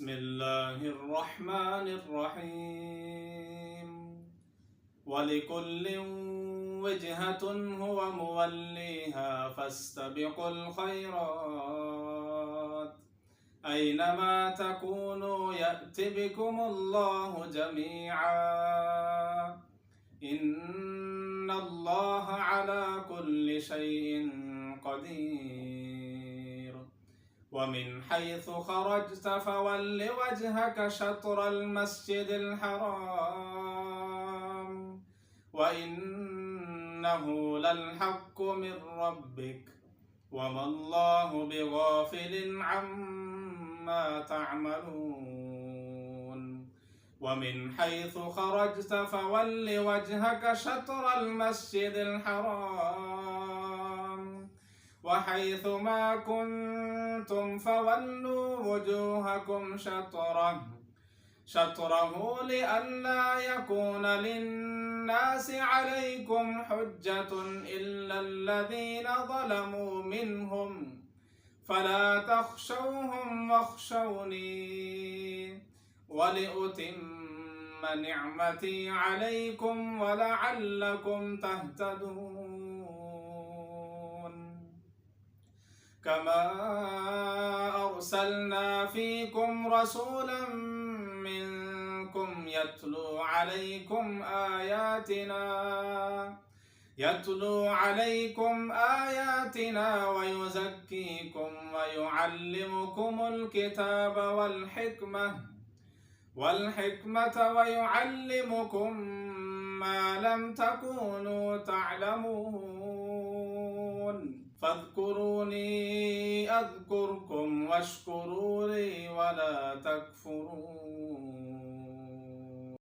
بسم الله الرحمن الرحيم. ولكل وجهة هو موليها فاستبقوا الخيرات أينما تكونوا يأت بكم الله جميعا إن الله على كل شيء قدير. ومن حيث خرجت فول وجهك شطر المسجد الحرام وإنه للحق من ربك وما الله بغافل عما تعملون. ومن حيث خرجت فول وجهك شطر المسجد الحرام وحيث ما كنتم فولوا وجوهكم شطره لئلا يكون للناس عليكم حجة إلا الذين ظلموا منهم فلا تخشوهم واخشوني ولأتم نعمتي عليكم ولعلكم تهتدون. كما أرسلنا فيكم رسولا منكم يتلو عليكم آياتنا ويزكيكم ويعلمكم الكتاب والحكمة ويعلمكم ما لم تكونوا تعلمون. فاذكروني أذكركم واشكروا لي ولا تكفرون.